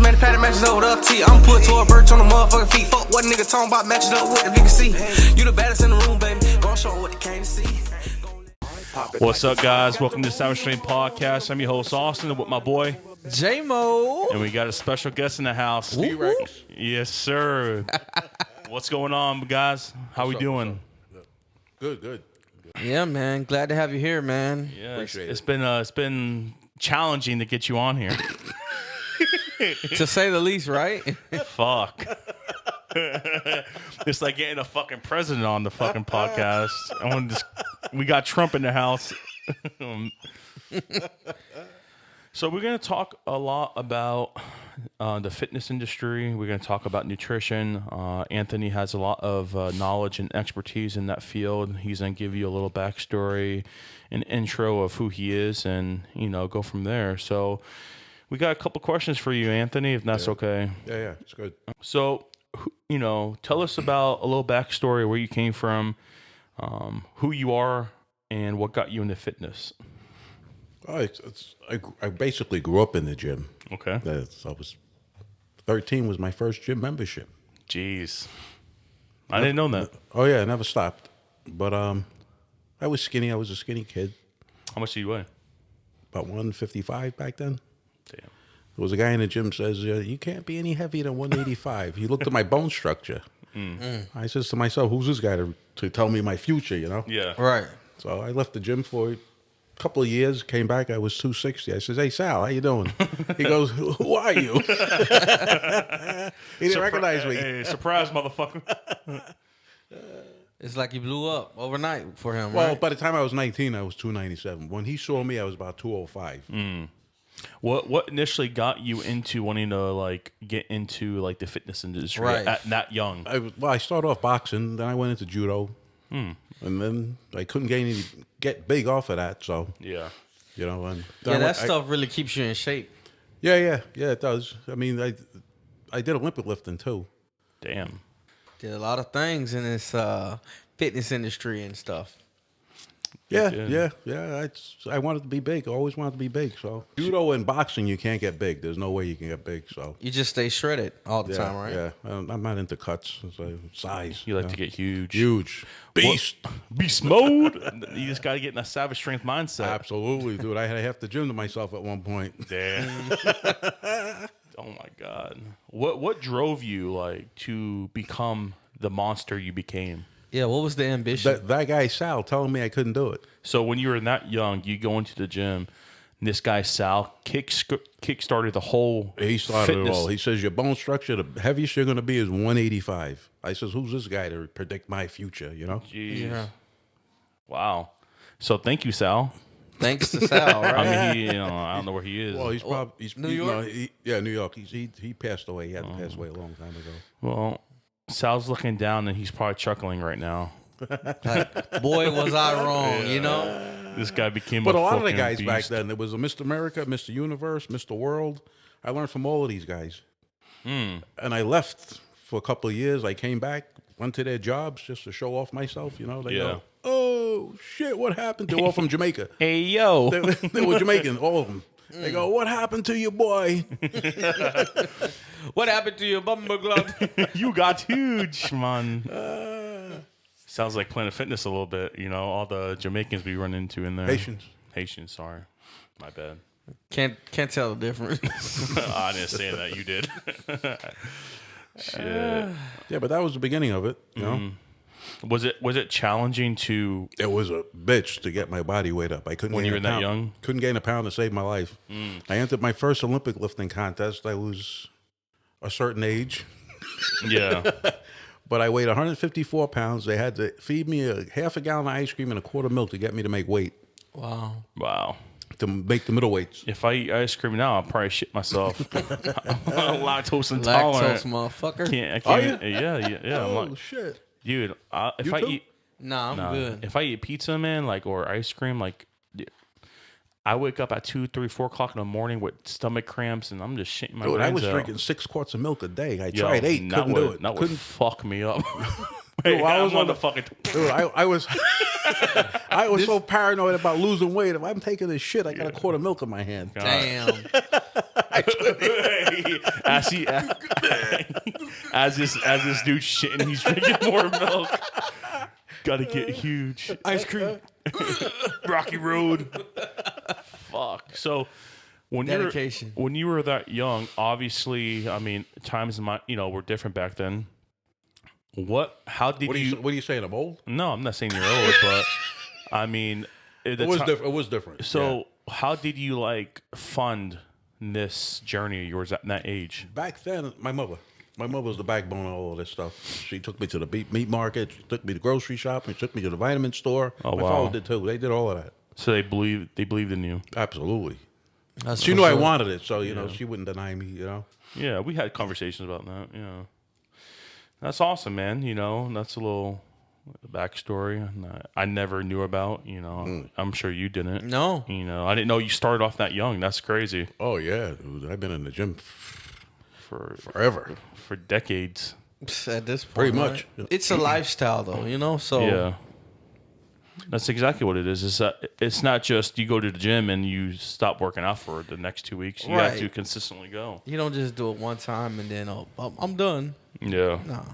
man, the patty matches up with up T. I'm put to a birch on the motherfucking feet. Fuck what nigga talking about matching up with if you can see. You the baddest in the room, baby. Gon' show what they came to see. What's up, guys? Welcome to Savage Stream Podcast. I'm your host, Austin, with my boy J-Mo. and we got a special guest in the house. T-Rex. Yes, sir. What's going on, guys? How we doing? Good. Yeah, man. Glad to have you here, man. Yeah, Appreciate it's been challenging to get you on here. To say the least, right? Fuck. It's like getting a fucking president on the fucking podcast. We got Trump in the house. So we're going to talk a lot about the fitness industry. We're going to talk about nutrition. Anthony has a lot of knowledge and expertise in that field. He's going to give you a little backstory, an intro of who he is, and, go from there. So we got a couple questions for you, Anthony, if that's okay. Yeah, it's good. So, tell us about a little backstory, where you came from, who you are, and what got you into fitness. Oh, I basically grew up in the gym. Okay. I was 13 was my first gym membership. Jeez. I didn't know that. Oh yeah, I never stopped. But I was skinny. I was a skinny kid. How much do you weigh? About 155 back then. Damn. There was a guy in the gym says, you can't be any heavier than 185. He looked at my bone structure. I says to myself, who's this guy to tell me my future, Yeah. Right. So I left the gym for a couple of years, came back, I was 260. I says, hey, Sal, how you doing? He goes, who are you? He didn't recognize me. Hey, surprise, motherfucker. It's like you blew up overnight for him, Well, right? by the time I was 19, I was 297. When he saw me, I was about 205. What initially got you into wanting to get into the fitness industry Right. at that young? I started off boxing, then I went into judo. And then I couldn't get big off of that, so Yeah. and Yeah, that stuff really keeps you in shape. Yeah, it does. I mean, I did Olympic lifting too. Damn. Did a lot of things in this fitness industry and stuff. Yeah. I wanted to be big. I always wanted to be big. So judo and boxing, you can't get big. There's no way you can get big. So You just stay shredded all the time, right? Yeah, I'm not into cuts. It's like size. You like to get huge. Huge beast. Beast mode. You just got to get in a savage strength mindset. Absolutely, dude. I had half the gym to myself at one point. Damn. Oh my God. What drove you to become the monster you became? Yeah, what was the ambition? That guy Sal telling me I couldn't do it. So when you were that young, you go into the gym. And this guy Sal kick-started the whole. He started fitness. it all. He says your bone structure, the heaviest you're going to be is 185. I says, who's this guy to predict my future? Jeez. Yeah. Wow. So thank you, Sal. Thanks to Sal, right? I mean, I don't know where he is. Well, he's probably New York? New York. He passed away. He had to pass away a long time ago. Well, Sal's looking down and he's probably chuckling right now. Like, boy, was I wrong, This guy became. But a lot of the fucking guys beast. back then, there was a Mr. America, Mr. Universe, Mr. World. I learned from all of these guys. And I left for a couple of years. I came back, went to their jobs just to show off myself. They go, oh, shit, what happened? They're all from Jamaica. Hey yo. They were Jamaican, all of them. They go, what happened to your boy? What happened to your bumper glove? You got huge, man. Sounds like Planet Fitness a little bit. All the Jamaicans we run into in there. Haitians, sorry. My bad. Can't tell the difference. I didn't say that. You did. Shit. Yeah, but that was the beginning of it, Was it challenging to... It was a bitch to get my body weight up. I couldn't When gain you were a that pound. young? Couldn't gain a pound to save my life. I entered my first Olympic lifting contest. I was a certain age, Yeah. but I weighed 154 pounds. They had to feed me a half a gallon of ice cream and a quart of milk to get me to make weight, Wow. Wow. to make the middleweights. If I eat ice cream now, I'll probably shit myself. I'm lactose Lactose, intolerant. motherfucker. I can't. Yeah. I'm like, Shit. dude, if You I too? eat... Nah, I'm good. If I eat pizza, man, or ice cream, dude, I wake up at 2, 3, 4 o'clock in the morning with stomach cramps, and I'm just shitting my Dude, I brains was out. drinking 6 quarts of milk a day. I Yo, tried 8, that couldn't would, do it. That would Couldn't. fuck me up. Dude, Wait, I I'm was on on the the- fucking... Dude, I was I was so paranoid about losing weight. If I'm taking this shit, I got a quart of milk in my hand. Damn. At as this dude's shitting, he's drinking more milk. Gotta get huge. Ice cream. Rocky Road. Fuck. So Dedication. when you were that young, obviously, I mean, times were different back then. How did What are you saying? I'm old? No, I'm not saying you're old, but I mean, It was different. It was different. So, how did you fund this journey of yours at that age? Back then, my mother was the backbone of all of this stuff. She took me to the meat market. She took me to grocery shopping. She took me to the vitamin store. Oh, my wow. father did too. They did all of that. So they believed in you. Absolutely. That's She for knew I sure. wanted it, so she wouldn't deny me. Yeah, we had conversations about that. Yeah, that's awesome, man. That's a little backstory I never knew about. I'm sure you didn't. No. I didn't know you started off that young. That's crazy. Oh yeah, dude. I've been in the gym For forever. decades. At this point, Pretty much. right? It's a lifestyle, though. So Yeah. That's exactly what it is. Is that it's not just you go to the gym and you stop working out for the next 2 weeks. You have Right. to consistently go. you don't just do it one time and then I'm done. Yeah. No.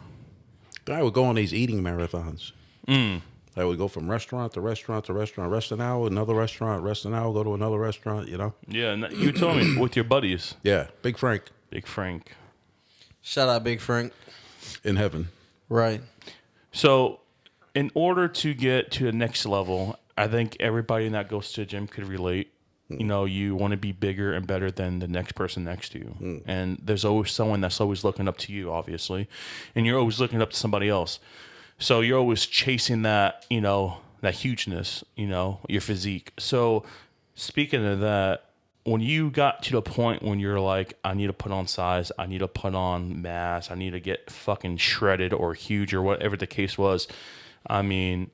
I would go on these eating marathons. I would go from restaurant to restaurant to restaurant, rest an hour, another restaurant, rest an hour, go to another restaurant. Yeah. And you told me with your buddies, Yeah, Big Frank Big Frank. Shout out Big Frank. in heaven. Right. So, in order to get to the next level, I think everybody that goes to the gym could relate. You want to be bigger and better than the next person next to you. And there's always someone that's always looking up to you, obviously. And you're always looking up to somebody else. So you're always chasing that, that hugeness, your physique. So speaking of that, when you got to the point when you're like, I need to put on size, I need to put on mass, I need to get fucking shredded or huge or whatever the case was, I mean,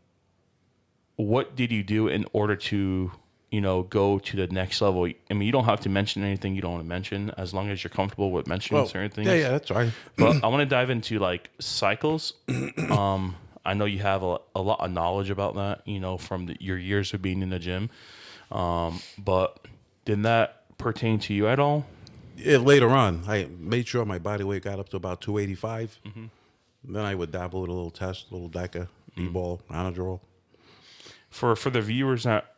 what did you do in order to, go to the next level? I mean, you don't have to mention anything you don't want to mention as long as you're comfortable with mentioning certain things. Yeah, that's right. But I want to dive into cycles. I know you have a lot of knowledge about that, from your years of being in the gym. But did that pertain to you at all? Yeah, later on, I made sure my body weight got up to about 285. Then I would dabble with a little test, a little DECA, D-ball, Anadrol. For the viewers that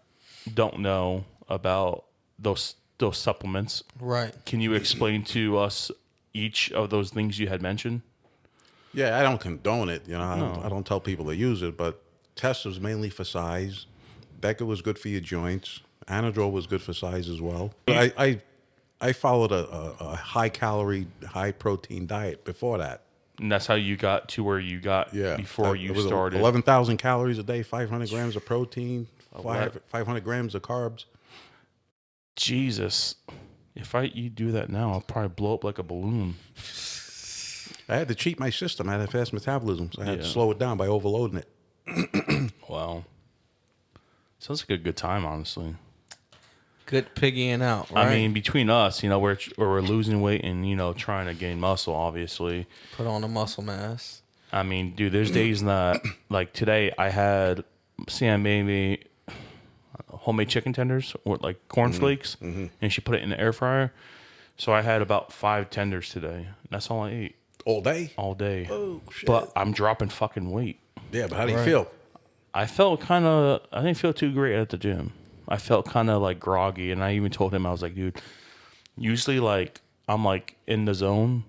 don't know about those supplements, Right. can you explain to us each of those things you had mentioned? Yeah, I don't condone it. I don't tell people to use it, but test was mainly for size. DECA was good for your joints. Anadrol was good for size as well. I followed a high calorie, high protein diet before that. And that's how you got to where you got before you started. 11,000 calories a day, 500 grams of protein, 500 grams of carbs. Jesus. If you do that now, I'll probably blow up like a balloon. I had to cheat my system. I had a fast metabolism, so I had to Yeah. slow it down by overloading it. Wow. Sounds like a good time, honestly. Good piggying out, right? I mean, between us, we're losing weight and, trying to gain muscle, obviously. Put on the muscle mass. I mean, dude, there's days that, like today, I had Sam made me homemade chicken tenders or cornflakes, and she put it in the air fryer. So I had about 5 tenders today. That's all I ate All day? all day. Oh, shit. But I'm dropping fucking weight. Yeah, but how do you feel? I didn't feel too great at the gym. I felt kind of groggy, and I even told him, I was like, dude, usually I'm in the zone.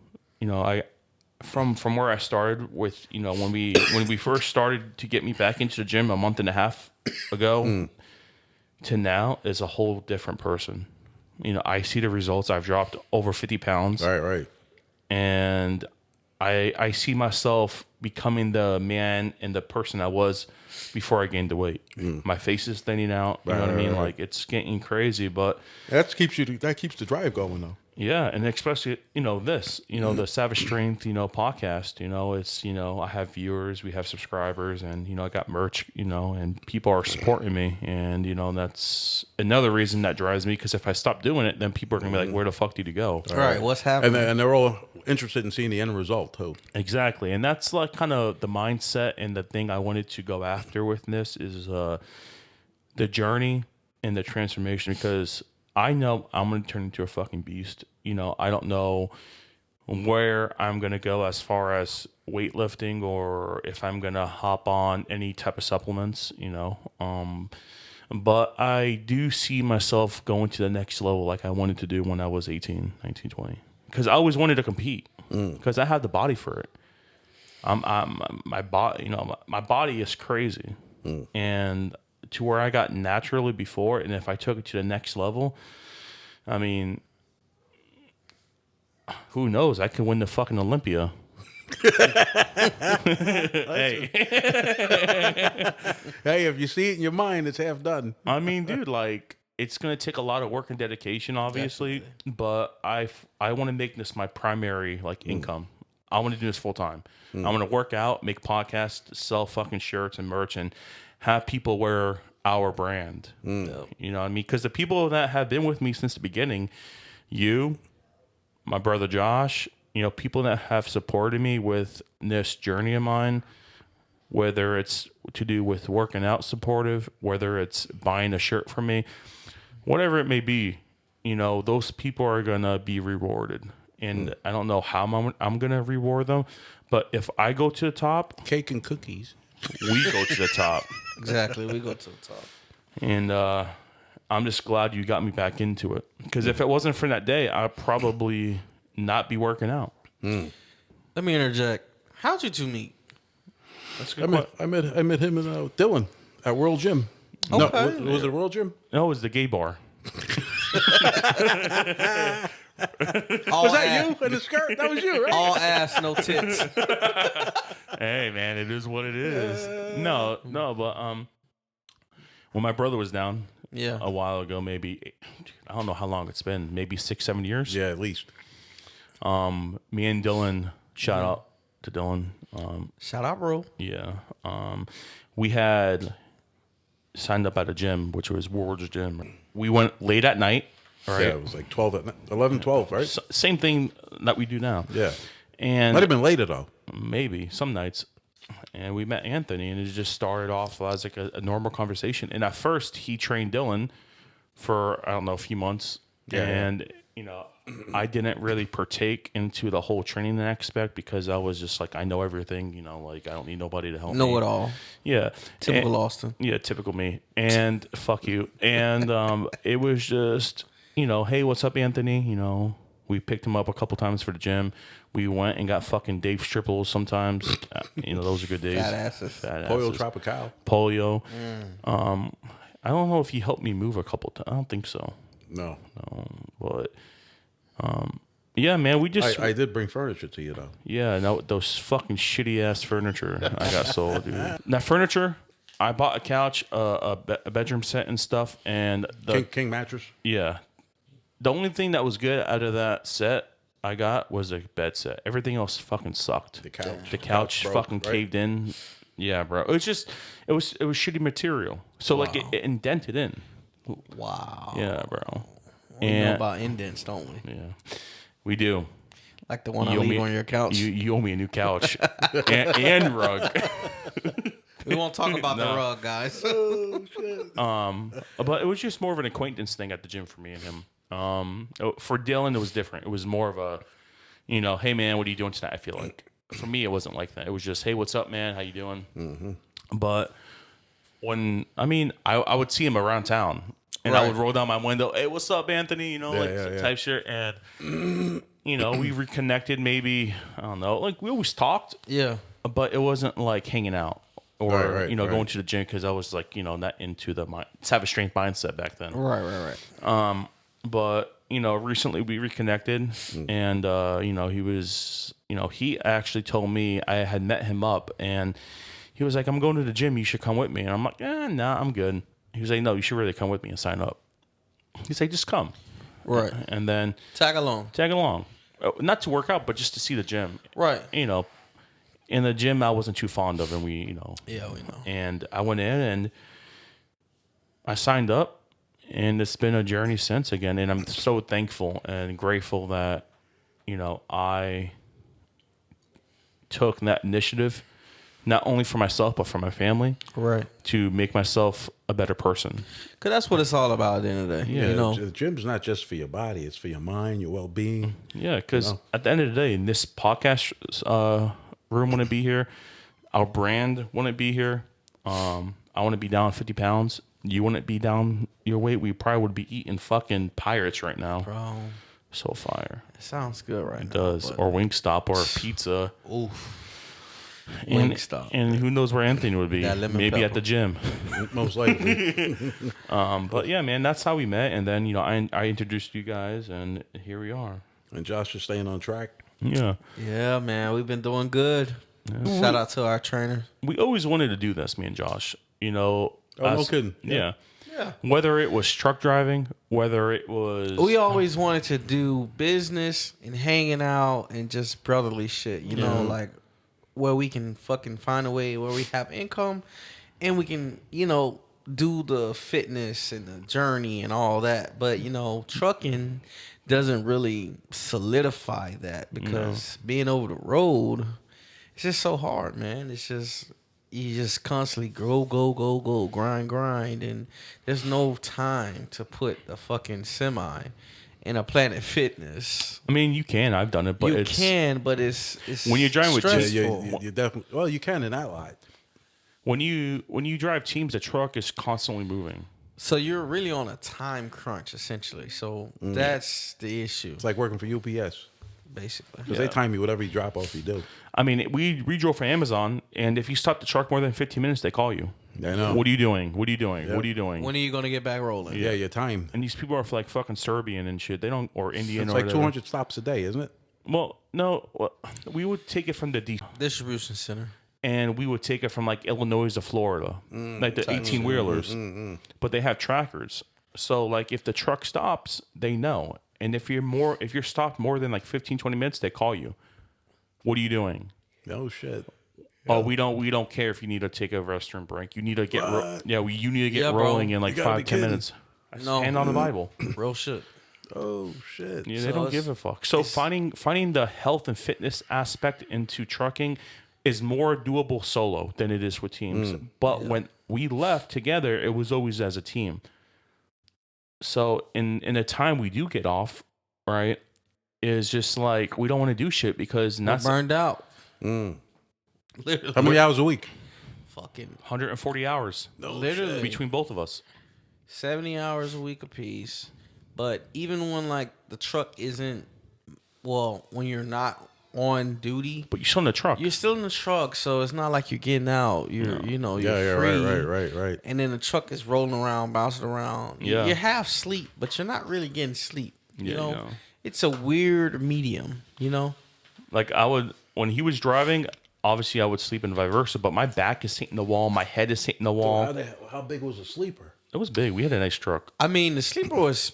From where I started with, when we first started to get me back into the gym a month and a half ago to now is a whole different person. I see the results. I've dropped over 50 pounds. Right. And I see myself becoming the man and the person I was before I gained the weight. My face is thinning out. You know what I mean? Right. It's getting crazy, but That keeps the drive going though. yeah, and especially this, the Savage Strength, podcast. It's I have viewers, we have subscribers, and I got merch, and people are supporting me, and that's another reason that drives me. Because if I stop doing it, then people are gonna be like, "Where the fuck did you go?" All right. What's happening? And they're all interested in seeing the end result too. Exactly, and that's kind of the mindset and the thing I wanted to go after with this is the journey and the transformation, because I know I'm going to turn into a fucking beast. I don't know where I'm going to go as far as weightlifting or if I'm going to hop on any type of supplements, but I do see myself going to the next level like I wanted to do when I was 18, 19, 20. Because I always wanted to compete because I had the body for it. My body, my body is crazy. And to where I got naturally before, and if I took it to the next level, I mean, who knows? I could win the fucking Olympia. Hey. Hey, if you see it in your mind, it's half done. I mean, dude, like, it's going to take a lot of work and dedication, obviously, but I want to make this my primary, income. I want to do this full time. I want to work out, make podcasts, sell fucking shirts and merch, and have people wear our brand. You know what I mean? Because the people that have been with me since the beginning, you, my brother Josh, people that have supported me with this journey of mine, whether it's to do with working out supportive, whether it's buying a shirt from me, whatever it may be, those people are going to be rewarded. And I don't know how I'm going to reward them, but if I go to the top, Cake and cookies. we go to the top. Exactly. We go to the top. And I'm just glad you got me back into it. Because if it wasn't for that day, I'd probably not be working out. Let me interject. How'd you two meet? That's a I good met him and Dylan at World Gym. No, Okay. was it World Gym? No, it was the gay bar. Was that you in the skirt? That was you, right? All ass, no tits. Hey, man, it is what it is. No, but when my brother was down Yeah. a while ago, maybe, I don't know how long it's been, maybe 6-7 years. Yeah, at least. Me and Dylan, shout out to Dylan. Shout out, bro. Yeah. We had signed up at a gym, which was Warriors Gym. We went late at night. Right. Yeah, it was like 11, 12, right? Same thing that we do now. Yeah. And Might have been later, though. maybe some nights. And we met Anthony, and it just started off as like a normal conversation. And at first, he trained Dylan for, I don't know, a few months. Yeah, And, I didn't really partake into the whole training aspect because I was just like, I know everything, I don't need nobody to help me. Know it all. Yeah. Typical And- Austin. Yeah, typical me. And fuck you. And it was just, hey, what's up, Anthony? We picked him up a couple times for the gym. We went and got fucking Dave Stripples sometimes. Those are good days. Fat asses. Fat Polio asses. Tropical. Polio. I don't know if he helped me move a couple times. I don't think so. No. But yeah, man, we just I did bring furniture to you, though. yeah, no, those fucking shitty ass furniture I got sold, dude. That furniture, I bought a couch, a bedroom set and stuff, and the King mattress. yeah, the only thing that was good out of that set I got was a bed set. Everything else fucking sucked. The couch. The couch broke, fucking right? caved in. Yeah, bro. It was shitty material. So like it indented in. Wow. Yeah, bro. We know And about indents, don't we? yeah, we do. Like the one I You owe leave me- on your couch. You owe me a new couch and rug. We won't talk about the No. rug, guys. But it was just more of an acquaintance thing at the gym for me and him. For Dylan, it was different. It was more of a, hey man, what are you doing tonight? I feel like for me, it wasn't like that. It was just, hey, what's up, man? How you doing? Mm-hmm. But I would see him around town, and I Right. would roll down my window, hey, what's up, Anthony? yeah. Type shit, and we reconnected. Maybe I don't know. Like we always talked, Yeah. but it wasn't like hanging out or Right, going right. to the gym because I was like not into the have a strength mindset back then. Right. But recently we reconnected, and he was he actually told me I had met him up, and he was like, I'm going to the gym, you should come with me. And I'm like, nah, I'm good. He was like, no, you should really come with me and sign up. He's like, just come. Right. And then Tag along. tag along, not to work out, but just to see the gym. Right. In the gym I wasn't too fond of, and Yeah, we know. and I went in and I signed up, and it's been a journey since again. And I'm so thankful and grateful that, I took that initiative not only for myself but for my family, Right. to make myself a better person. Cause that's what it's all about at the end of the day. Yeah. You know. The gym's not just for your body; it's for your mind, your well-being. Yeah, because know? at the end of the day, this podcast room wouldn't be here. Our brand wouldn't be here. I want to be down 50 pounds. You wouldn't be down your weight. We probably would be eating fucking pirates right now. Bro, So fire. it sounds good right now. Does. but- Or Wingstop or pizza. Oof. And, Wingstop. and who knows where Anthony would be. That lemon Maybe at pepper. the gym. Most likely. But yeah, man, that's how we met. And then, I introduced you guys, and here we are. And Josh is staying on track. Yeah. Yeah, man, we've been doing good. Shout out to our trainer. We always wanted to do this, me and Josh. Oh, no kidding. Yeah. Yeah. Whether it was truck driving, whether it was We always wanted to do business and hanging out and just brotherly shit, you know, like where we can fucking find a way where we have income and we can, do the fitness and the journey and all that. But, trucking doesn't really solidify that because being over the road, it's just so hard, man. It's just you just constantly go, grind, and there's no time to put a fucking semi in a Planet Fitness. I mean, you can. I've done it, but You it's can, but it's When you're driving with stressful. You definitely. Well, you can in that lot. when you drive teams, the truck is constantly moving. So you're really on a time crunch, essentially. So that's the issue, It's like working for UPS basically. because they time you whatever you drop off, you do. I mean, we drove for Amazon, and if you stop the truck more than 15 minutes, they call you. I know. What are you doing? What are you doing? Yeah. What are you doing? When are you gonna get back rolling? Yeah, your time. And these people are like fucking Serbian and shit. They don't, or Indian It's or like whatever. 200 stops a day, isn't it? Well, no, we would take it from the Distribution center. and we would take it from like Illinois to Florida, like the 18 wheelers. But they have trackers, so like if the truck stops, they know. And if you're stopped more than like 15, 20 minutes, they call you. What are you doing? Oh shit. Oh, we don't care if you need to take a restroom break. You need to get you need to get Yeah, bro. rolling in like You gotta be 5-10 kidding. minutes. No. Hand on the Bible. Real shit. Oh shit. Yeah, So they don't it's- give a fuck. So finding the health and fitness aspect into trucking is more doable solo than it is with teams. But when we left together, it was always as a team. So in the time we do get off, right, is just like we don't want to do shit because We're that's burned out. How many hours a week? Fucking 140 hours literally between both of us. 70 hours a week apiece. But even when like the truck isn't, when you're not on duty, But you're still in the truck. you're still in the truck, so it's not like you're getting out. You're you're Yeah, free. right. And then the truck is rolling around, bouncing around. Yeah. You're half sleep, but you're not really getting sleep. You Yeah, know? no. It's a weird medium, you know? Like I would, when he was driving, obviously I would sleep and vice versa, but my back is hitting the wall, my head is hitting the wall. How big was a sleeper? It was big. We had a nice truck. I mean, the sleeper was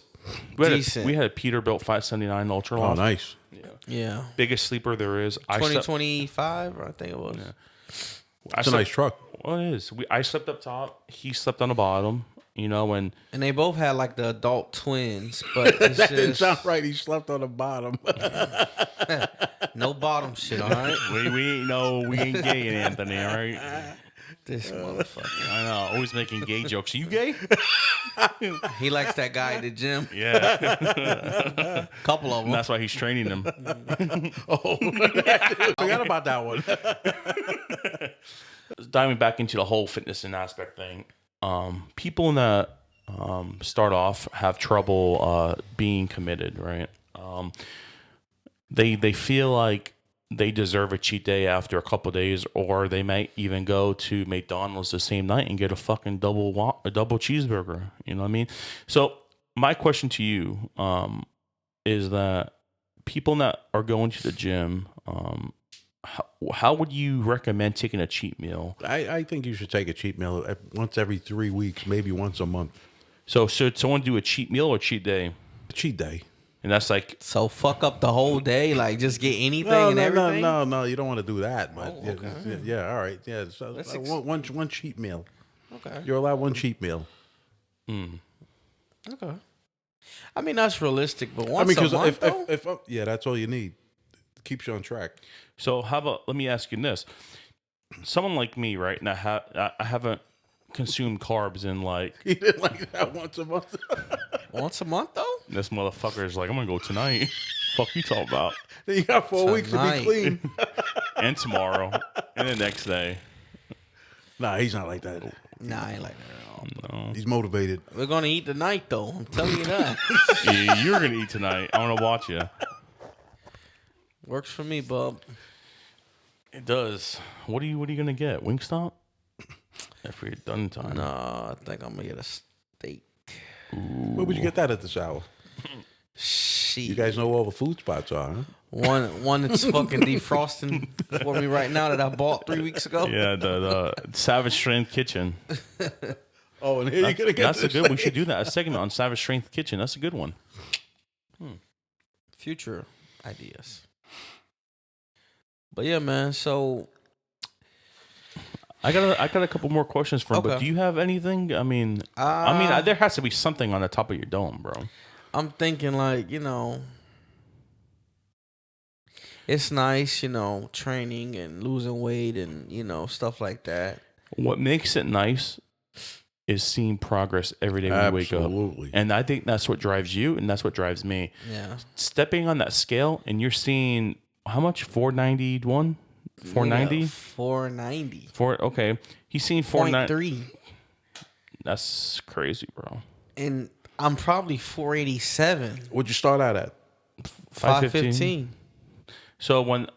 decent. We had a Peterbilt 579 Ultra Oh, Loft. nice. yeah. Biggest sleeper there is. I slept, 2025, I think it was. It's a nice truck. Well, it is. I slept up top. He slept on the bottom. And And they both had like the adult twins, but it's That didn't just sound right. He slept on the bottom. no bottom shit, all right? we ain't gay in Anthony, all right? This motherfucker. I know. Always making gay jokes. Are you gay? He likes that guy at the gym. Yeah. Couple of them. And that's why he's training them. Forgot about that one. Diving back into the whole fitness and aspect thing, people that start off have trouble being committed, right? They feel like they deserve a cheat day after a couple of days, or they might even go to McDonald's the same night and get a fucking double cheeseburger. You know what I mean? So my question to you is that people that are going to the gym, how would you recommend taking a cheat meal? I think you should take a cheat meal once every 3 weeks, maybe once a month. So should someone do a cheat meal or cheat day? Cheat day. And that's like, So fuck up the whole day, like just get anything and everything. No. You don't want to do that. But Oh, okay. yeah, all right. Yeah, so Let's one cheat meal. Okay. You're allowed one cheat meal. Okay. I mean that's realistic, but I once mean, a because month, though? if yeah, that's all you need. Keeps you on track. so how about, let me ask you this. someone like me, right? And I haven't consumed carbs in like He didn't like that once a month. Once a month though. this motherfucker is like, I'm gonna go tonight. Fuck you talking about? Then you got 4 weeks to Tonight. be clean. And tomorrow, and the next day. Nah, he's not like that. Nah, I ain't like that at all. He's motivated. We're gonna eat tonight though. I'm telling you that. Yeah, you're gonna eat tonight. I want to watch you. Works for me, bub. It does. What are you gonna get? Wingstop? If we're done in time. Nah, I think I'm gonna get a steak. Where would you get that at the shower? Shit. You guys know where all the food spots are, huh? One that's fucking defrosting for me right now that I bought 3 weeks ago. Yeah, the Savage Strength Kitchen. Oh, and here you're gonna get That's a this good. We thing. should do that. A segment on Savage Strength Kitchen. That's a good one. Future ideas. But yeah, man. So I got a couple more questions for him. But Okay. do you have anything? I mean, there has to be something on the top of your dome, bro. I'm thinking like, it's nice, training and losing weight and, stuff like that. What makes it nice is seeing progress every day when you wake up. Absolutely. And I think that's what drives you, and that's what drives me. Yeah. Stepping on that scale, and you're seeing how much? 491? 490? 490. Okay. He's seen 490. 0.3. That's crazy, bro. And I'm probably 487. What'd you start out at? 515. So when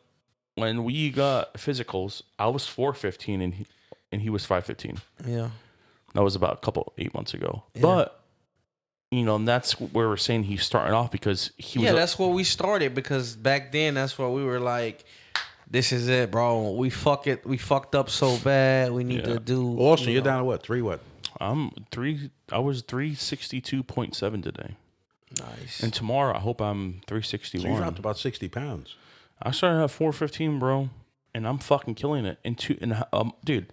we got physicals, I was 415 and he was 515. Yeah. That was about 8 months ago. But and that's where we're saying he's starting off because he was. Yeah, that's where we started because back then that's where we were like, this is it, bro. We fucked up so bad. We need to do. Austin, you're down to what? 3 what? I was 362.7 today. Nice. And tomorrow I hope I'm So you 361. dropped about 60 pounds. I started at 415, bro, and I'm fucking killing it. Dude,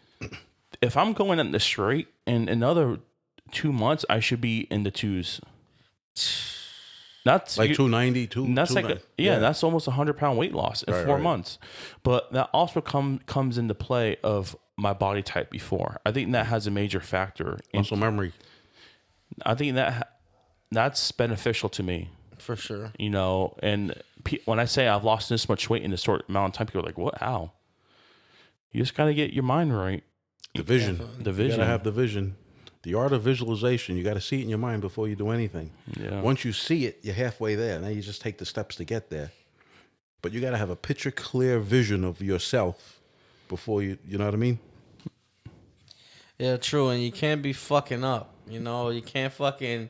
if I'm going in the straight in another 2 months, I should be in the twos. That's Like 290, That's like that's almost 100-pound weight loss in 4 months. But that also comes into play of my body type before. I think that has a major factor. muscle memory. I think that's beneficial to me. For sure. And when I say I've lost this much weight in a short amount of time, people are like, "What? How?" You just got to get your mind right. The vision. The You vision. gotta have the vision. The art of visualization. You got to see it in your mind before you do anything. Yeah. Once you see it, you're halfway there. Now you just take the steps to get there. But you got to have a picture clear vision of yourself before you know what I mean? Yeah, true. And you can't be fucking up. You can't fucking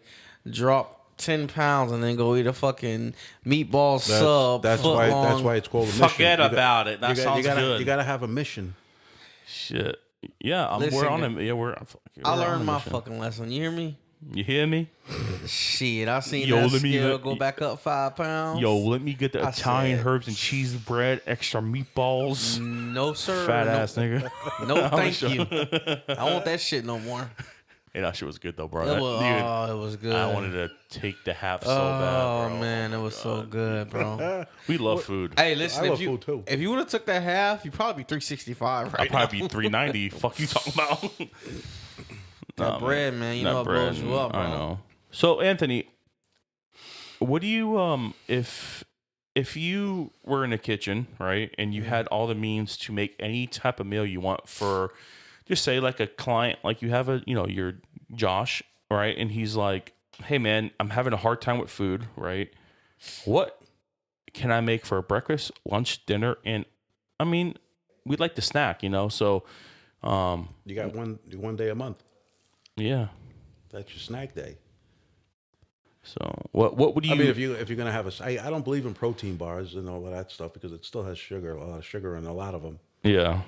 drop 10 pounds and then go eat a fucking meatball sub. That's foot why. long. That's why it's called a mission. Forget about it. That sounds good. You got to have a mission. Shit. Yeah, Listen, we're on him. Yeah, we're I on learned a my mission. fucking lesson. You hear me? You hear me? Shit, I seen Yo, that let me- scale go back up 5 pounds. Yo, let me get the I Italian said- herbs and cheese bread, extra meatballs. No, sir. Fat no, ass nigga. No, thank sure. you. I want that shit no more. Hey, that shit was good though, bro. It was, Dude, it was good. I wanted to take the half so bad, Oh bro. man, it was so good, bro. We love food. Hey, listen, I if love you food, too. if you would have took that half, you'd probably be 365 I'd right now. probably be 390. Fuck you talking about? That bread, man, you know it blows you up, bro. I know. So Anthony, what do you if you were in a kitchen, right, and you had all the means to make any type of meal you want for, just say like a client, like you have your Josh, right, and he's like, hey man, I'm having a hard time with food, right? What can I make for breakfast, lunch, dinner, and I mean, we'd like to snack, so You got one day a month. yeah. That's your snack day. So what would you? I mean, if you're gonna have I don't believe in protein bars and all of that stuff because it still has sugar, a lot of sugar in a lot of them. Yeah.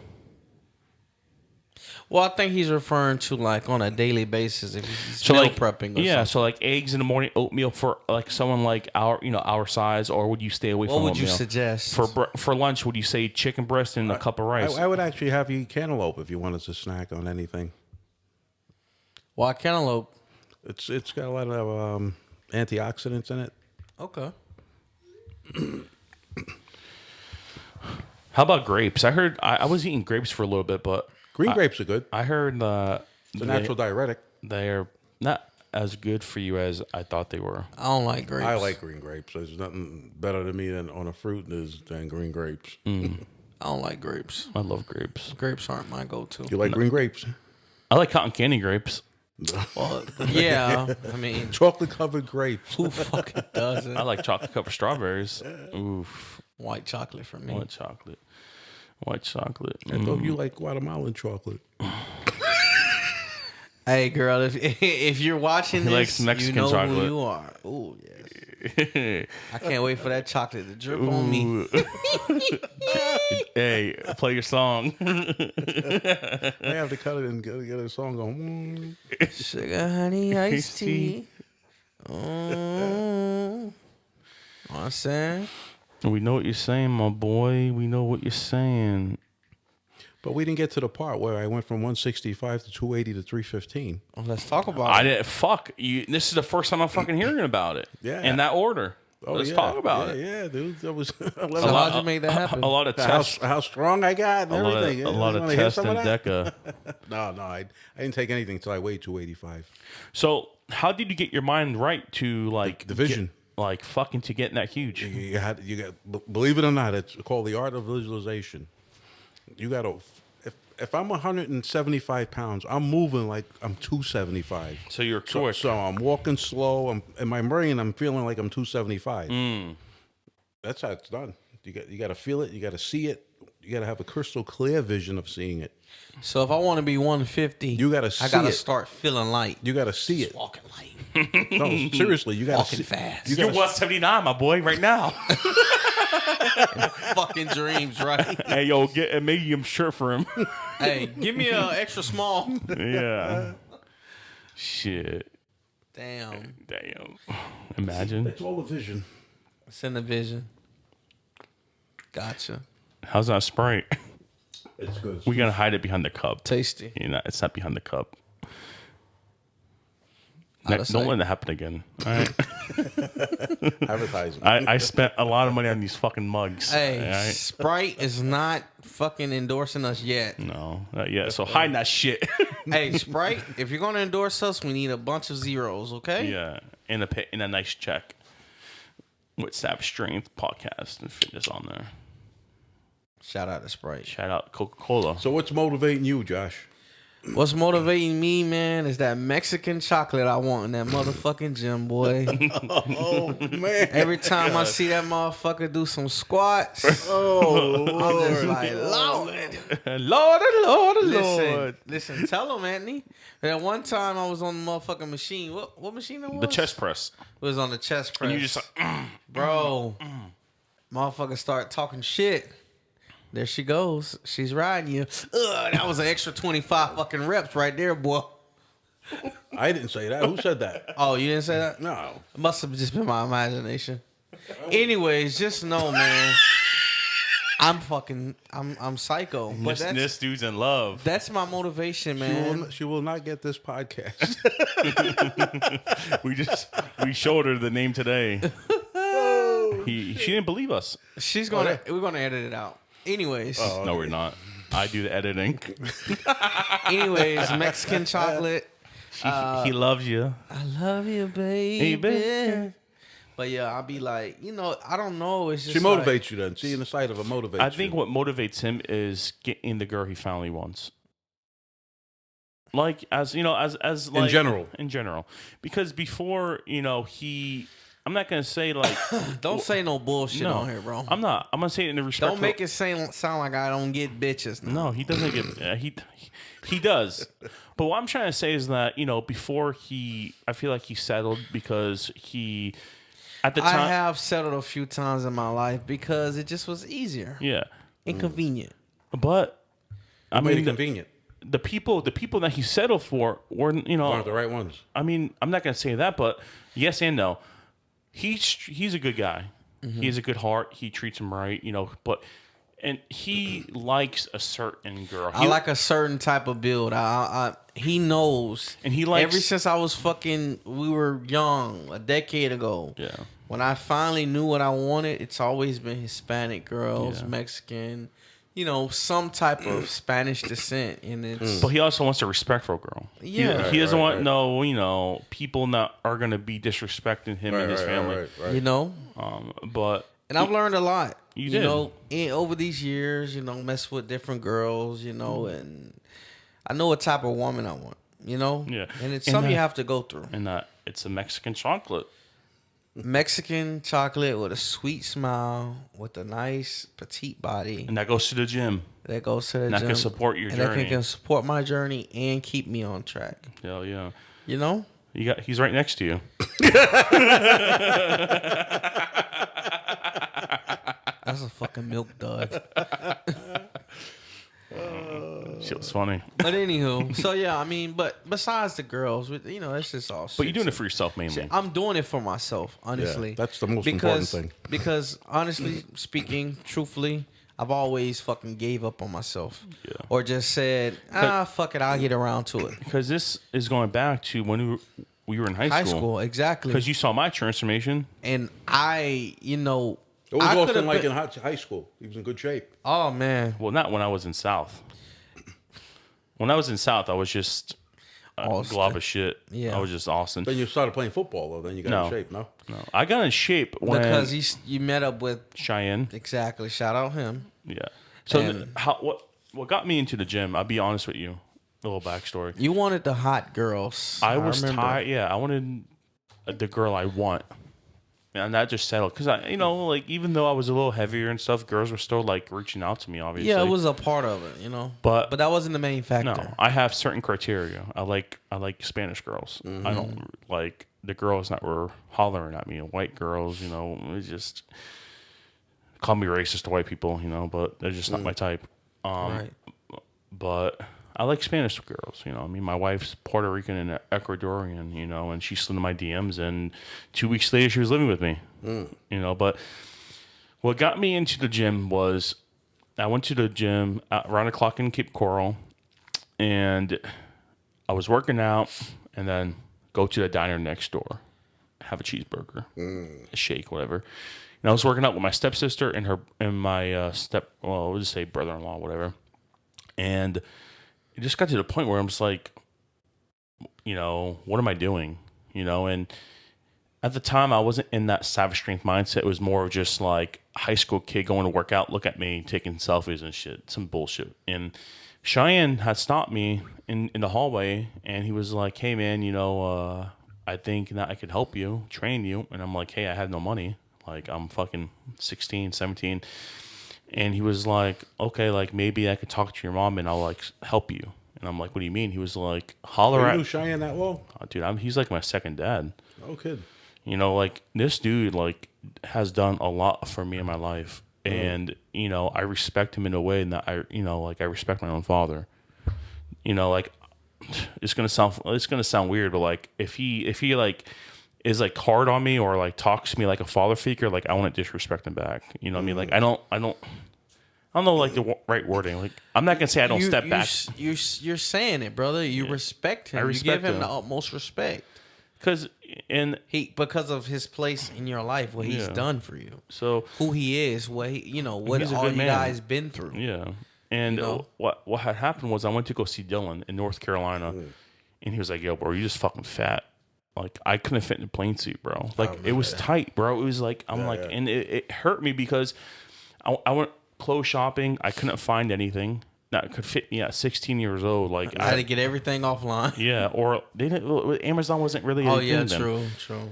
Well, I think he's referring to like on a daily basis if he's So meal like prepping. Or yeah, something. so like eggs in the morning, oatmeal for like someone like our size, or would you stay away What from would you oatmeal? suggest? For lunch? Would you say chicken breast and a cup of rice? I would actually have you eat cantaloupe if you wanted to snack on anything. Why cantaloupe? It's got a lot of antioxidants in it. Okay. How about grapes? I heard I was eating grapes for a little bit, but Green grapes are good. I heard It's a natural diuretic. they're not as good for you as I thought they were. I don't like grapes. I like green grapes. There's nothing better to me than on a fruit than green grapes. I don't like grapes. I love grapes. Grapes aren't my go-to. You like green grapes? I like cotton candy grapes. Well, yeah, I mean, Chocolate covered grapes. who fucking doesn't? I like chocolate covered strawberries. Oof. White chocolate for me. White chocolate. White chocolate. I thought you like Guatemalan chocolate. Hey, girl, if you're watching He this, likes Mexican you know chocolate. who you are. Oh yes. I can't wait for that chocolate to drip on me. Hey, play your song. I have to cut it and get a song going. Sugar, honey, iced tea. Oh, I'm saying. We know what you're saying, my boy. We know what you're saying. But we didn't get to the part where I went from 165 to 280 to 315. Well, let's talk about I it. didn't. Fuck you. This is the first time I'm fucking hearing about it. Yeah. In that order. Let's talk about it. Yeah, dude. That was So how'd you make that happen? A lot of tests. how strong I got and everything. A lot of Wanna hear tests some and of that? DECA. No, I didn't take anything until I weighed 285. So, how did you get your mind right to like The vision. like fucking to getting that huge? You got, believe it or not, it's called the art of visualization. You got to, if I'm 175 pounds, I'm moving like I'm 275. So you're So, quick. so I'm walking slow. In my brain, I'm feeling like I'm 275. That's how it's done. You got to feel it. You got to see it. You got to have a crystal clear vision of seeing it. So if I want to be 150, You gotta I see gotta it. start feeling light. You got to see it. Walking light. No, seriously, you got to Walking see fast. You You're gotta, 179, my boy, right now. Fucking dreams, right? Hey, yo, get a medium shirt for him. Hey, give me a extra small. Yeah. Shit. Damn. Damn. Imagine. it's all a vision. It's in the vision. Gotcha. How's that Sprite? It's good. We gotta hide it behind the cup. Tasty. You know, it's not behind the cup. Out of Don't sight. let that happen again. All right. Advertising. I spent a lot of money on these fucking mugs. Hey, all right? Sprite is not fucking endorsing us yet. No, not yet. So hide that shit. Hey, Sprite, if you're gonna endorse us, we need a bunch of zeros, okay? Yeah, in a nice check with Sap Strength podcast and fitness on there. Shout out to Sprite. Shout out Coca-Cola. So what's motivating you, Josh? What's motivating me, man, is that Mexican chocolate I want in that motherfucking gym, boy. Oh man! Every time I see that motherfucker do some squats, Oh I'm just like, Lord. Lord, Listen, tell him, Anthony. That one time I was on the motherfucking machine. What machine it was? The chest press. It was on the chest press. And you just like, Bro, motherfucker start talking shit. There she goes. She's riding you. Ugh, that was an extra 25 fucking reps right there, boy. I didn't say that. Who said that? Oh, you didn't say that? No. It must have just been my imagination. Anyways, just know, man. I'm psycho. But this dude's in love. that's my motivation, man. She will not get this podcast. We showed her the name today. She didn't believe us. We're gonna edit it out. Anyways, No, we're not. I do the editing. Mexican chocolate. He loves you. I love you, baby. baby. But yeah, I'll be like, I don't know. It's just She motivates you then. Seeing the sight of her motivates I think you. what motivates him is getting the girl he finally wants. Like as like in general, because before I'm not gonna say like Don't say no bullshit no, on here, bro. I'm not. I'm gonna say it in a respectful. Don't make it sound like I don't get bitches. No, he doesn't get. He does. But what I'm trying to say is that before I feel like he settled because he at the time. I have settled a few times in my life because it just was easier, Yeah, inconvenient. but I Made it mean convenient. the people that he settled for were One of the right ones. I mean, I'm not gonna say that, but yes and no. He's a good guy. Mm-hmm. He has a good heart. He treats him right, but and he likes a certain girl. I like a certain type of build. He knows, And he likes- ever since I was we were young, a decade ago. Yeah. when I finally knew what I wanted, it's always been Hispanic girls, Yeah. Mexican, some type of Spanish descent, and it's But he also wants a respectful girl. Yeah. He doesn't Right, want right. people that are going to be disrespecting him and his family. But And I've learned a lot. You did. Over these years, mess with different girls, and I know what type of woman I want, Yeah. And it's And something you that- have to go through. and it's a Mexican chocolate. Mexican chocolate with a sweet smile, with a nice petite body And that goes to the gym. that goes to the And that gym. can support your and journey. that can support my journey and keep me on track. Hell yeah. He's right next to you. That's a fucking milk dud. Shit was funny. But anywho, so yeah, I mean, but besides the girls, it's just all shit. But you're doing it for yourself mainly. I'm doing it for myself, honestly. Yeah, that's the most important thing. Because honestly speaking, truthfully, I've always fucking gave up on myself. Yeah. Or just said, fuck it, I'll get around to it. Because this is going back to when we were in high High school. school, exactly. Because you saw my transformation. And I, What was I Austin could've like been- in high school? He was in good shape. Oh man, Well, not when I was in South. When I was in South, I was just a Austin. glob of shit. Yeah. I was just Austin. Then you started playing football, though. Then you got No. in shape, no? No, I got in shape when because you met up with Cheyenne. exactly. Shout out him. Yeah. So And- what got me into the gym? I'll be honest with you. A little backstory. You wanted the hot girls. I was remember. tired. Yeah, I wanted the girl I want, and that just settled. Because even though I was a little heavier and stuff, girls were still like reaching out to me. Obviously, Yeah, it was a part of it, But that wasn't the main factor. no, I have certain criteria. I like Spanish girls. I don't like the girls that were hollering at me. White girls, it just call me racist to white people, but they're just not my type. Right. But I like Spanish girls, my wife's Puerto Rican and Ecuadorian, and she slid into my DMs, and 2 weeks later she was living with me, But what got me into the gym was I went to the gym around the clock in Cape Coral, and I was working out, and then go to the diner next door, have a cheeseburger, a shake, whatever. And I was working out with my stepsister and my we'll just say brother-in-law, whatever. And it just got to the point where I'm just like, what am I doing? And at the time I wasn't in that savage strength mindset. It was more of just like a high school kid going to work out, look at me, taking selfies and shit, some bullshit. And Cheyenne had stopped me in the hallway, and he was like, hey man, I think that I could help you, train you. And I'm like, hey, I have no money. Like, I'm fucking 16, 17. And he was like, okay, like maybe I could talk to your mom and I'll like help you. And I'm like, what do you mean? He was like, holler You at knew Cheyenne that well? Oh, dude, he's like my second dad. Oh, kid. Like this dude like has done a lot for me in my life. And, I respect him in a way that I respect my own father. Like it's gonna sound weird, but like if he like is like hard on me or like talks to me like a father figure, like I want to disrespect him back. You know what I mean? Like I don't know like the right wording. Like I'm not gonna say I don't step back You're saying it, brother. You respect him. I respect you give him him. the utmost respect. because Because of his place in your life, what he's Yeah. done for you, so who he is, what what He's a all good you man. guys been through. yeah. And what had happened was I went to go see Dylan in North Carolina, and he was like, "Yo, bro, you just fucking fat." Like I couldn't fit in a plane suit, bro. Like it was tight, bro. It was like and it hurt me because I went clothes shopping. I couldn't find anything that could fit me at 16 years old. Like I had to get everything offline. yeah, or they didn't. Amazon wasn't really. Oh a yeah, thing then. true.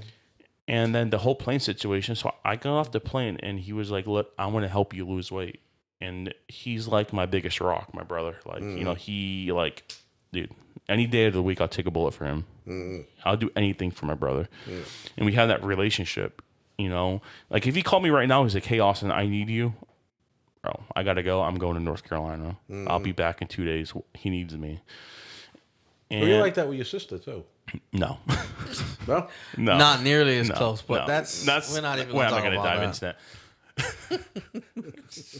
And then the whole plane situation. So I got off the plane, and he was like, "Look, I want to help you lose weight." And he's like my biggest rock, my brother. Like he like, dude, any day of the week I'll take a bullet for him. I'll do anything for my brother. And we have that relationship. Like if he called me right now, he's like, "Hey Austin, I need you." Bro, I gotta go. I'm going to North Carolina. I'll be back in 2 days. He needs me. And Well, you like that with your sister, too. no, No? no, Not nearly as no, close, but no. that's we're not even we're gonna not talk gonna about dive that. into that.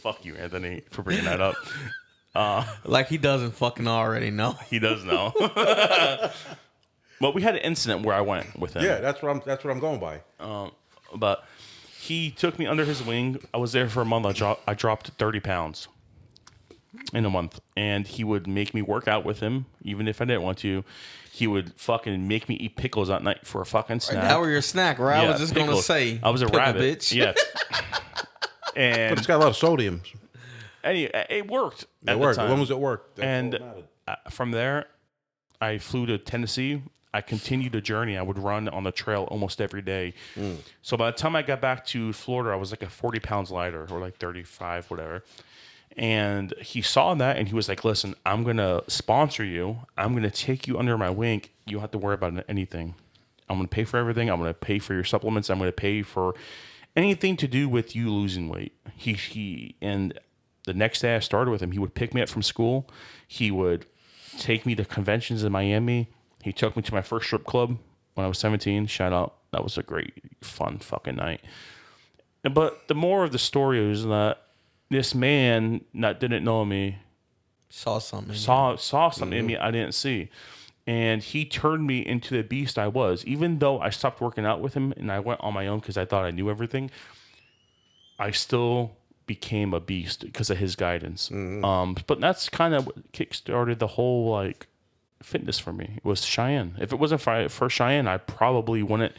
Fuck you, Anthony, for bringing that up. Like he doesn't fucking already know. He does know. But we had an incident where I went with him. Yeah, that's what I'm going by. But he took me under his wing. I was there for a month. I dropped 30 pounds in a month. And he would make me work out with him, even if I didn't want to. He would fucking make me eat pickles at night for a fucking snack. That were your snack, right? I was just going to pickles. say. I was a pickle rabbit. bitch. Yeah. But And it's got a lot of sodium. it worked. It worked. As long as it worked. That's all And that mattered. from there, I flew to Tennessee. I continued the journey. I would run on the trail almost every day. So by the time I got back to Florida, I was like a 40 pounds lighter, or like 35, whatever. And he saw that, and he was like, listen, I'm going to sponsor you. I'm going to take you under my wing. You don't have to worry about anything. I'm going to pay for everything. I'm going to pay for your supplements. I'm going to pay for anything to do with you losing weight. And the next day I started with him, he would pick me up from school. He would take me to conventions in Miami. He took me to my first strip club when I was 17. Shout out. That was a great, fun fucking night. But the more of the story is that this man that didn't know me Saw something. saw something in me I didn't see. And he turned me into the beast I was. Even though I stopped working out with him and I went on my own because I thought I knew everything, I still became a beast because of his guidance. But that's kind of what kickstarted the whole like fitness for me. It was Cheyenne. If it wasn't for Cheyenne, I probably wouldn't.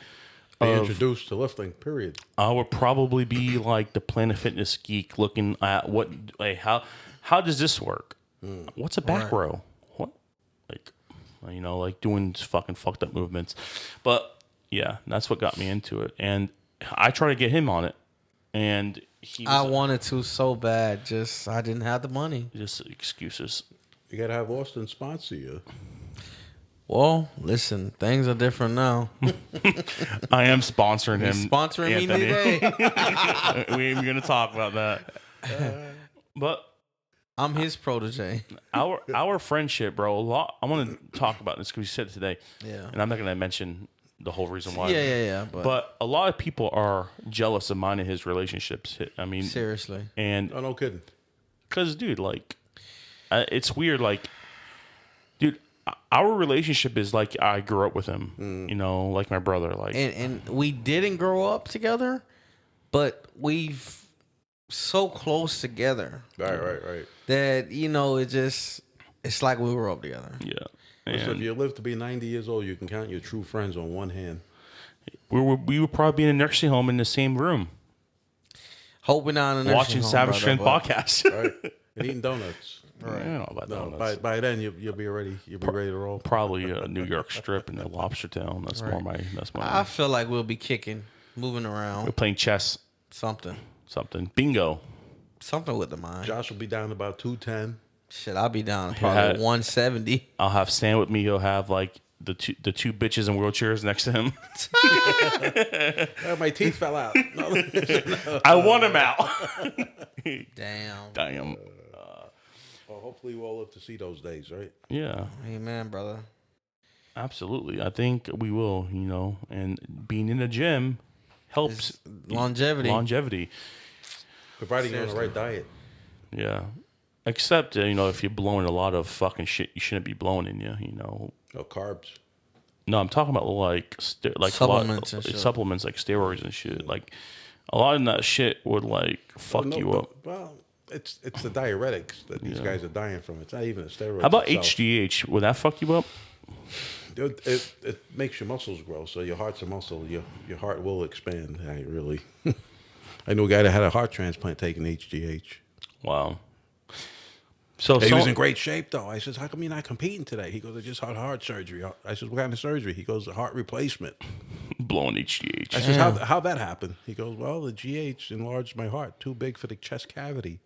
They introduced to lifting, period. I would probably be like the Planet Fitness geek, looking at what, like, how does this work? What's a back row? What, like, you know, like doing fucking fucked up movements. But yeah, that's what got me into it, and I tried to get him on it, and I wanted to so bad, just I didn't have the money. Just excuses. You got to have Austin sponsor you. Well, listen, things are different now. I am sponsoring him. He's sponsoring me Anthony. today. We ain't gonna talk about that. But I'm his protege. our friendship, bro. I want to talk about this because we said it today. Yeah. And I'm not gonna mention the whole reason why. Yeah. But a lot of people are jealous of mine and his relationships. I mean, Seriously. and Oh, no kidding. because, dude, like, it's weird. Like, dude, our relationship is like I grew up with him. You know, like my brother. Like, And we didn't grow up together, but we've so close together Right. that, you know, it's like we grew up together. yeah. So if And you live to be 90 years old, you can count your true friends on one hand. we would probably be in a nursing home in the same room Hoping on a nursing watching home, Savage brother, Strength but- podcast. Right? And eating donuts. I don't know about No, donuts. by then you'll be ready. You'll be ready to roll. Probably a New York strip and a lobster tail. That's more my. I feel like we'll be kicking, moving around, We're playing chess. something Bingo. with the mind. Josh will be down about 210. Shit, I'll be down Yeah. probably 170. I'll have Stan with me. He'll have like the two bitches in wheelchairs next to him. My teeth fell out. No. I want him out. Damn. Damn. Well, hopefully we'll all live to see those days, right? Yeah, Amen, brother. absolutely. I think we will. You know, and being in the gym helps Longevity. longevity. Providing you're on the right diet. Yeah. Except, you know, if you're blowing a lot of fucking shit you shouldn't be blowing in you, you know. No carbs. No, I'm talking about like Supplements a lot, and shit. supplements like steroids and shit. Like a lot of that shit would like fuck No, you no, up. Well, it's the diuretics that these guys are dying from. It's not even a steroid. How about itself. HGH? Would that fuck you up? It makes your muscles grow, so your heart's a muscle. Your heart will expand. I know a guy that had a heart transplant taking HGH. Wow. So He was in great shape, though. I says, how come you're not competing today? He goes, I just had heart surgery. I says, what kind of surgery? He goes, a heart replacement. blowing HGH. I says, how that happen? He goes, well, the GH enlarged my heart, too big for the chest cavity.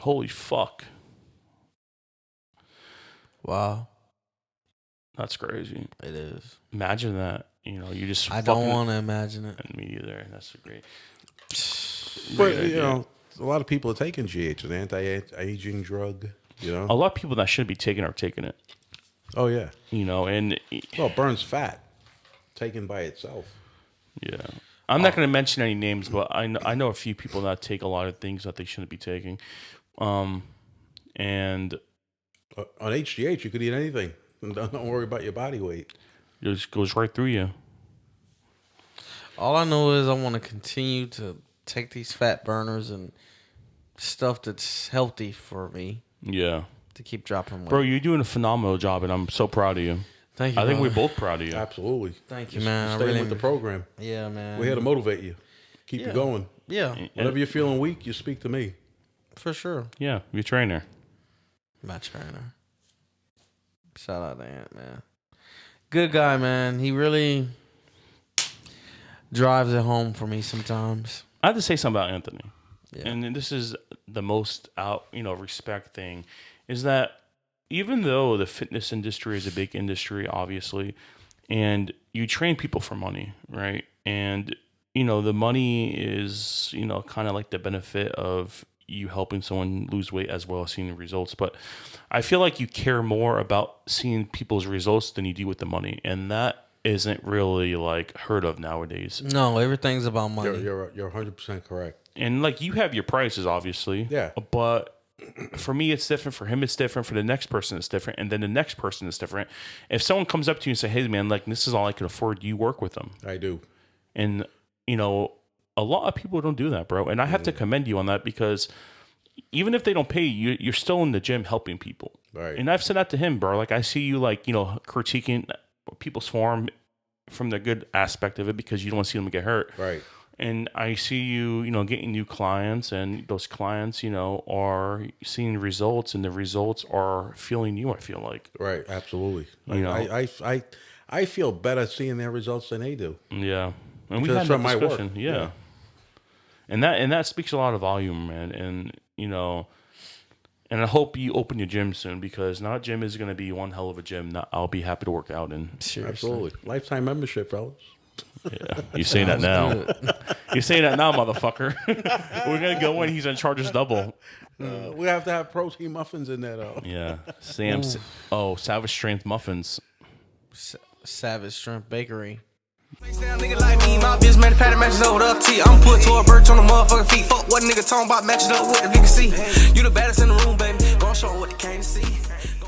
Holy fuck. Wow. That's crazy. It is. Imagine that. You know, you just I don't fucking- want to imagine it. And me either. That's a great. But, idea. you know, a lot of people are taking GH, an anti-aging drug, you know? A lot of people that shouldn't be taking are taking it. Oh, yeah. You know, and Well, it burns fat, taken by itself. yeah. I'm not going to mention any names, but I know a few people that take a lot of things that they shouldn't be taking. And On HGH, you could eat anything. Don't worry about your body weight. it just goes right through you. All I know is I want to continue to take these fat burners and stuff that's healthy for me Yeah. to keep dropping weight. Bro, you're doing a phenomenal job, and I'm so proud of you. Thank you. I think we're brother. both proud of you. Absolutely. Thank you, Just man. I Stay really with the program. Yeah, man. We're here to motivate you, keep you going. Yeah, Whenever you're feeling weak, you speak to me. for sure. Yeah, your trainer. My trainer. Shout out to Ant, man. Good guy, man. He really drives it home for me sometimes. I have to say something about Anthony. Yeah. And this is the most respect thing, is that even though the fitness industry is a big industry, obviously, and you train people for money, right? And, the money is, kind of like the benefit of you helping someone lose weight as well as seeing the results. But I feel like you care more about seeing people's results than you do with the money. And that isn't really like heard of nowadays. No, everything's about money. You're 100% correct. And like you have your prices, obviously. Yeah. But for me, it's different. For him, it's different. For the next person, it's different. And then the next person is different. If someone comes up to you and say, "Hey, man, like this is all I can afford," you work with them. I do. And a lot of people don't do that, bro. And I have to commend you on that, because even if they don't pay you, you're still in the gym helping people. Right. And I've said that to him, bro. Like I see you, like critiquing people's form from the good aspect of it, because you don't want to see them get hurt. Right. And I see you, getting new clients, and those clients, are seeing results, and the results are feeling you, I feel like. Right. Absolutely. You know. I feel better seeing their results than they do. Yeah. And we Because had it's that from my work. discussion. Yeah. Yeah. And that speaks a lot of volume, man. And, and I hope you open your gym soon, because now gym is going to be one hell of a gym that I'll be happy to work out in. Seriously. Absolutely. Lifetime membership, fellas. Yeah. You say that now. You say that now, motherfucker. We're going to go in. He's in charge of double. We have to have protein muffins in there, though. Yeah. Savage Strength Muffins. Savage Strength Bakery. Down, nigga like me, my bitch man, patty matches over the T. I'm put to a birch on the motherfucking feet. Fuck what nigga talking about matching up with, if you can see. You the baddest in the room, baby. Gonna show what they came to see.